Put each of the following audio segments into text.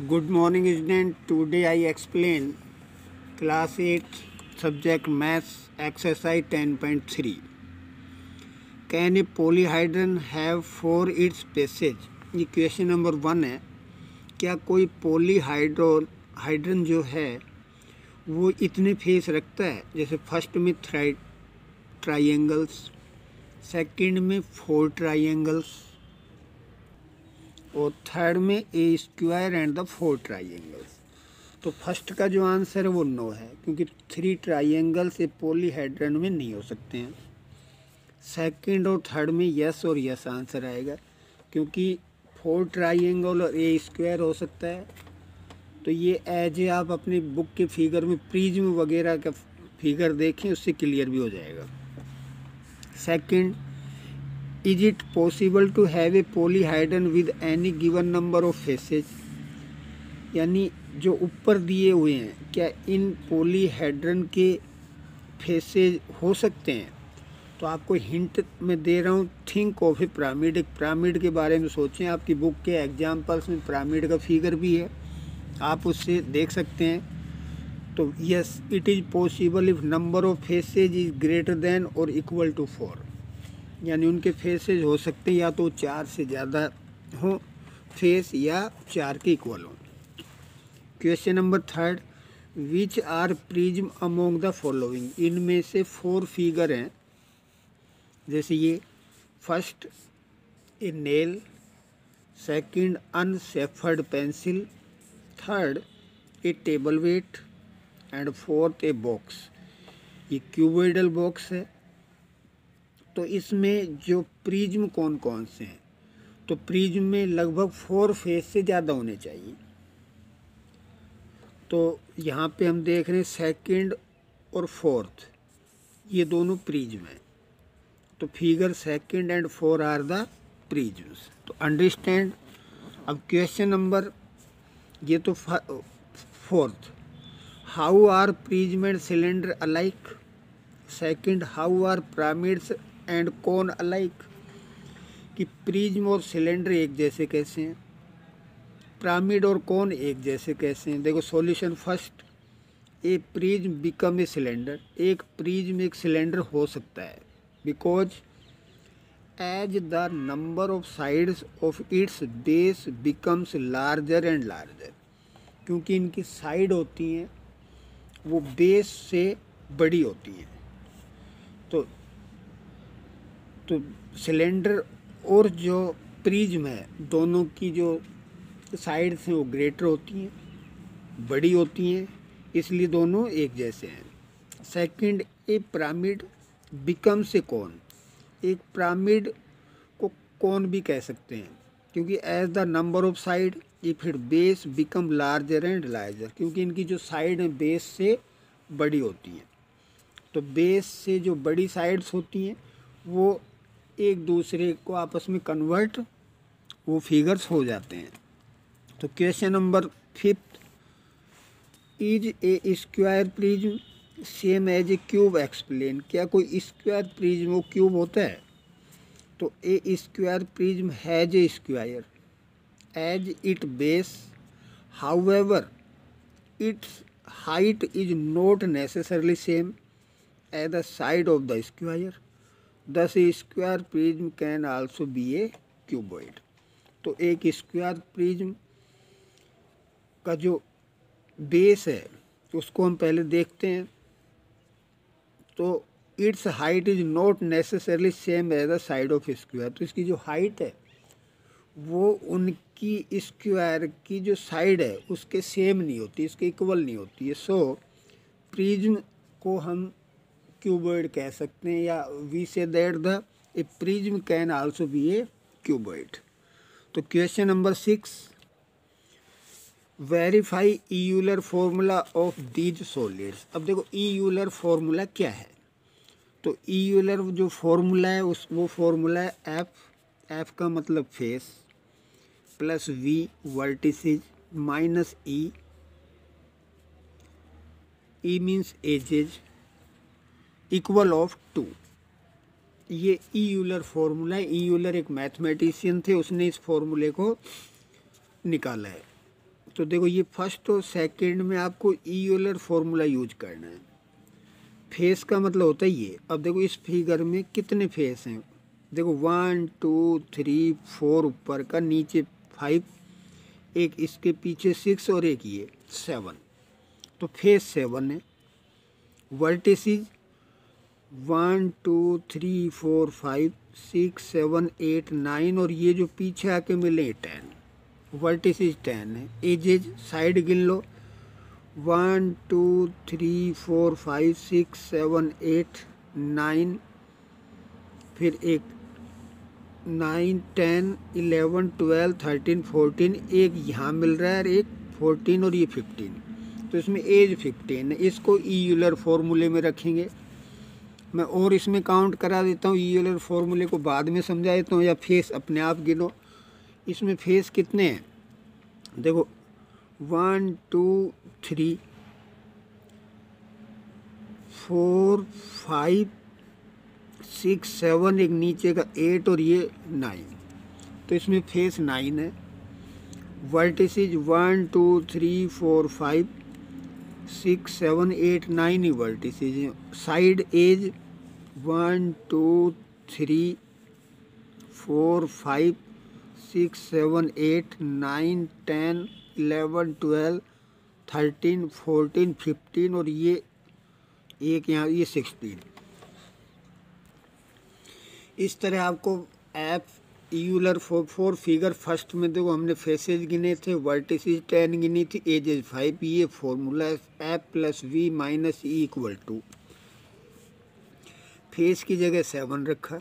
Good morning, student. Today I explain class 8 subject maths exercise 10.3. Can a polyhedron have four its passage? ये question number 1 है. क्या कोई hydrant जो है वो इतने फेस रखता है? जैसे फर्स्ट में ट्राइंगल्स, सेकंड में 4 ट्राइंगल्स और थर्ड में ए स्क्वायर एंड द 4 ट्राइंगल्स. तो फर्स्ट का जो आंसर है वो नो है, क्योंकि 3 ट्राइंगल्स एक पॉलीहेड्रन में नहीं हो सकते हैं. सेकंड और थर्ड में यस और यस आंसर आएगा, क्योंकि 4 ट्राइंगल और ए स्क्वायर हो सकता है. तो ये एज आप अपनी बुक के फिगर में प्रिज्म वगैरह का फिगर देखें, उससे क्लियर भी हो जाएगा. Second, is it possible to have a polyhedron with any given number of faces? यानी जो ऊपर दिए हुए हैं, क्या इन पॉलीहाइड्रन के फेसेज हो सकते हैं? तो आपको हिंट में दे रहा हूँ, थिंक ऑफ ए पिरामिड. एक पिरामिड के बारे में सोचें. आपकी बुक के एग्जाम्पल्स में पिरामिड का फिगर भी है, आप उससे देख सकते हैं. तो yes, it is possible if number of faces is greater than और इक्वल टू 4. यानी उनके फेसेज हो सकते हैं या तो 4 से ज़्यादा हो फेस, या 4 के इक्वल हो. Question number 3, which are prism among the following? इनमें से 4 फिगर हैं. जैसे ये first a nail, second unsharpened pencil, third a table weight and fourth a box. ये क्यूबॉइडल बॉक्स है. तो इसमें जो प्रिज्म कौन कौन से हैं? तो प्रिज्म में लगभग 4 फेस से ज़्यादा होने चाहिए. तो यहाँ पे हम देख रहे हैं सेकंड और फोर्थ, ये दोनों प्रिज्म हैं. तो figure second and 4 are the prisms. तो अंडरस्टैंड. अब क्वेश्चन नंबर, ये तो fourth, how are prism and cylinder alike? Second, how are pyramids and cone alike? कि प्रिज्म और सिलेंडर एक जैसे कैसे हैं, पिरामिड और कोन एक जैसे कैसे हैं? देखो solution. First, a prism become a cylinder. एक प्रिज्म एक सिलेंडर हो सकता है, because as the number of sides of its base becomes larger and larger. क्योंकि इनकी साइड होती हैं वो बेस से बड़ी होती हैं. तो सिलेंडर और जो प्रिज्म है, दोनों की जो साइड्स हैं वो ग्रेटर होती हैं, बड़ी होती हैं, इसलिए दोनों एक जैसे हैं. Second, a pyramid becomes a cone. एक पिरामिड को कोन भी कह सकते हैं, क्योंकि as the number of side if it base become larger and larger. क्योंकि इनकी जो साइड है बेस से बड़ी होती हैं. तो बेस से जो बड़ी साइड्स होती हैं वो एक दूसरे को आपस में कन्वर्ट वो फिगर्स हो जाते हैं. तो question number 5, is a square prism same as a cube explain? क्या कोई स्क्वायर प्रिज्म वो क्यूब होता है? तो a square prism has a square as it base, however its height is not necessarily same as the side of the square. Thus a square prism can also be a cuboid. तो एक square prism का जो base है उसको हम पहले देखते हैं. तो its height is not necessarily same as the side of square. तो इसकी जो हाइट है वो उनकी स्क्वायर की जो साइड है उसके सेम नहीं होती, इसके इक्वल नहीं होती है. सो प्रिज्म को हम क्यूबॉइड कह सकते हैं, या we say that the a prism can also be a cuboid. तो question number 6, verify Euler formula of these solids. अब देखो यूलर फॉर्मूला क्या है. तो यूलर जो फॉर्मूला है वो फॉर्मूला है एफ का मतलब face, plus V vertices, minus E means edges, equal of 2. ये यूलर फॉर्मूला है. यूलर एक मैथमेटिशियन थे, उसने इस फॉर्मूले को निकाला है. तो देखो ये फर्स्ट और सेकंड में आपको ईयूलर फॉर्मूला यूज करना है। फेस का मतलब होता है ये। अब देखो इस फिगर में कितने फेस हैं, देखो 1 2 3 4 ऊपर का, नीचे 5, एक इसके पीछे 6 और एक ये 7, तो फेस 7 है। वर्टिसेस 1 2 3 4 5 6 7 8 9 और ये जो पीछे आके मिले 10, वर्टिसेस 10 है। एजेज साइड गिन लो, 1 2 3 4 5 6 7 8 9, फिर एक 9 10 11 12 13 14, एक यहाँ मिल रहा है और एक 14 और ये 15, तो इसमें एज 15 है। इसको ईयूलर फॉर्मूले में रखेंगे। मैं और इसमें काउंट करा देता हूँ, ईयूलर फॉर्मूले को बाद में समझा देता हूँ, या फेस अपने आप गिनो। इसमें फेस कितने हैं, देखो 1 2 3 4 5 6 7, एक नीचे का 8 और ये 9, तो इसमें फेस 9 है। वर्टिसेज 1 2 3 4 5 6 7 8 9 ही वर्टिसेज हैं। साइड एज 1 2 3 4 5 6 7 8 9 10 11 12 13 14 15 और ये एक यहाँ ये 16। इस तरह आपको एफ ईयूलर फोर फिगर फर्स्ट में देखो हमने फेसेज गिने थे, वर्टिसेज 10 गिनी थी, एजेज 5, ये फॉर्मूला है F plus V minus E equal two, face की जगह 7 रखा,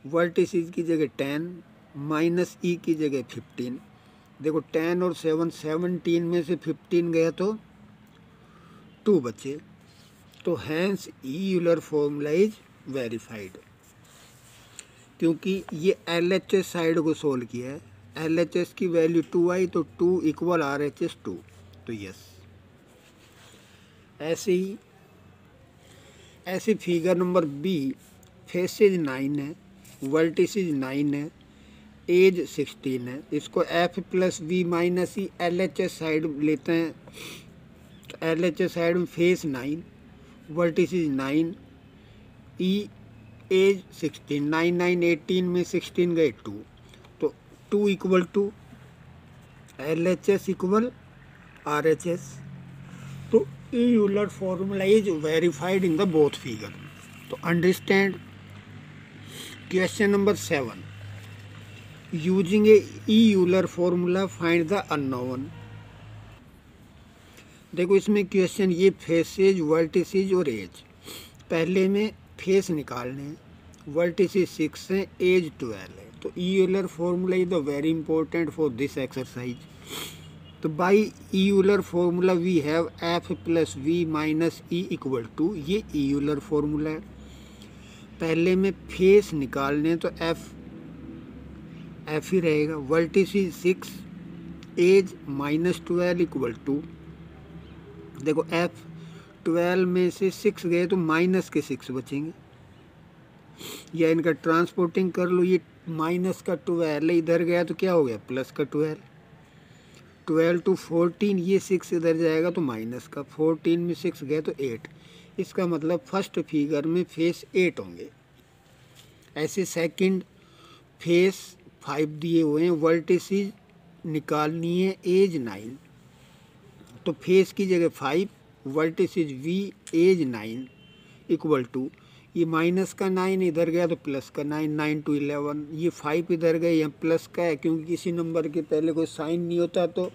वर्टिसेज की जगह 10, माइनस ई की जगह 15। देखो 10 और 7 17 में से 15 गया तो 2 बचे, तो हैंस ईयूलर फॉर्मूला इज वेरीफाइड। क्योंकि ये LHS साइड को सोल्व किया है, LHS की वैल्यू 2 आई तो 2 इक्वल RHS 2, तो यस। ऐसे फिगर नंबर बी, फेसेज 9 है, वर्टिसेज 9 है, एज 16 है। इसको F plus V minus E LHS side लेते हैं, तो LHS साइड में फेस 9, वर्टिसेज 9, ई एज 16, 9 9 18 में 16 गए 2, तो 2 equal to LHS equal RHS, तो Euler formula is verified in the both figure. तो understand. Question number 7, using a Euler formula find the unknown. देखो इसमें क्वेश्चन ये फेसेज, वर्टिसेज और एज, पहले में फेस निकालने हैं, वर्टिसेज 6 हैं, एज 12 है, तो Euler formula is the very important for this exercise. तो by Euler formula we have F plus V minus E equal to, ये ईयूलर फॉर्मूला है। पहले में फेस निकालने हैं तो एफ ही रहेगा, vertices 6, edge minus 12 equal two, देखो एफ 12 में से 6 गए तो माइनस के 6 बचेंगे, या इनका ट्रांसपोर्टिंग कर लो, ये माइनस का 12 इधर गया तो क्या हो गया प्लस का 12, 12 टू 14, ये 6 इधर जाएगा तो माइनस का, 14 में 6 गए तो 8, इसका मतलब फर्स्ट फिगर में फेस 8 होंगे। ऐसे सेकंड फेस 5 दिए हुए हैं, वर्टिसेज निकालनी है, एज 9, तो फेस की जगह 5, vertices V, edge 9 equal to, ये माइनस का 9 इधर गया तो प्लस का 9, 9 टू 11, ये 5 इधर गए, यहाँ प्लस का है, क्योंकि किसी नंबर के पहले कोई साइन नहीं होता तो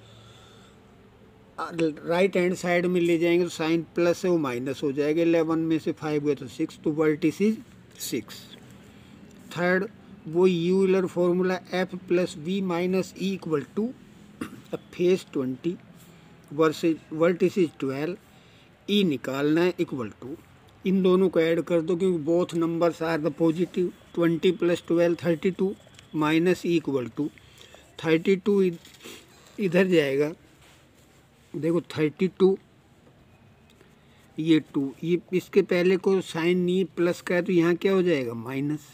राइट हैंड साइड में ले जाएंगे तो साइन प्लस है वो माइनस हो जाएगा, 11 में से 5 गए तो 6, तो वर्टिसेज 6। थर्ड वो Euler formula F plus V minus E equal two, अब फेस 20 वर्टिसेज 12, ई निकालना है इक्वल टू, इन दोनों को ऐड कर दो क्योंकि both numbers are the positive, 20 plus 12 32 minus E equal two 32 इधर जाएगा, देखो 32 ये 2, ये इसके पहले को साइन नहीं प्लस का है तो यहाँ क्या हो जाएगा माइनस,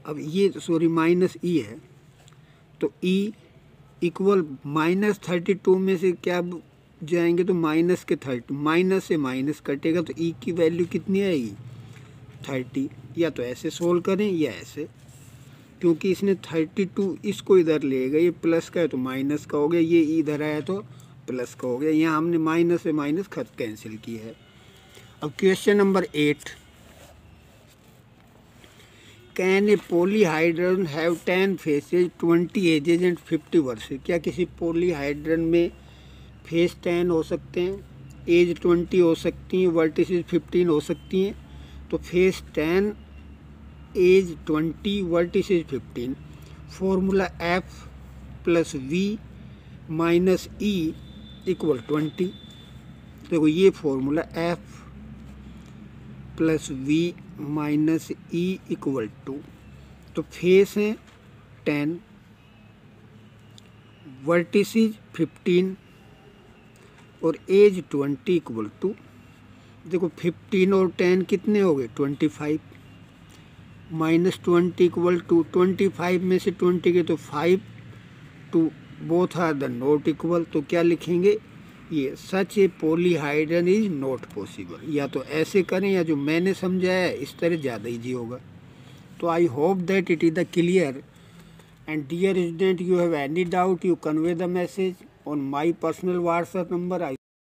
अब ये सॉरी माइनस ई है, तो ई इक्वल -32 में से क्या जाएंगे, तो माइनस के 30, माइनस से माइनस कटेगा तो ई की वैल्यू कितनी आएगी 30। या तो ऐसे सोल्व करें या ऐसे, क्योंकि इसने 32 इसको इधर ले गया, ये प्लस का है तो माइनस का हो गया, ये इधर आया तो प्लस का हो गया। यहाँ हमने माइनस से माइनस खत कैंसिल किया है। अब question number 8, can a polyhedron have 10 faces 20 edges and 50 vertices. क्या किसी पॉलीहाइड्रन में फेस 10 हो सकते हैं, एज 20 हो सकती हैं, वर्टिसेज 15 हो सकती हैं। तो face 10, edge 20, vertices 15। Formula F plus V minus E equal 20। देखो ये formula F plus V minus E equal 2। तो फेस हैं 10, वर्टिसेज 15 और एज 20 इक्वल 2। देखो 15 और 10 कितने हो गए 25, माइनस 20 इक्वल टू 25 में से 20 के तो 5 to both are the not equal. तो क्या लिखेंगे, ये such a polyhedron is not possible. या तो ऐसे करें या जो मैंने समझाया है इस तरह ज़्यादा ईजी होगा। तो I hope that it is the clear, and dear student, you have any doubt, you convey the message on my personal WhatsApp number. I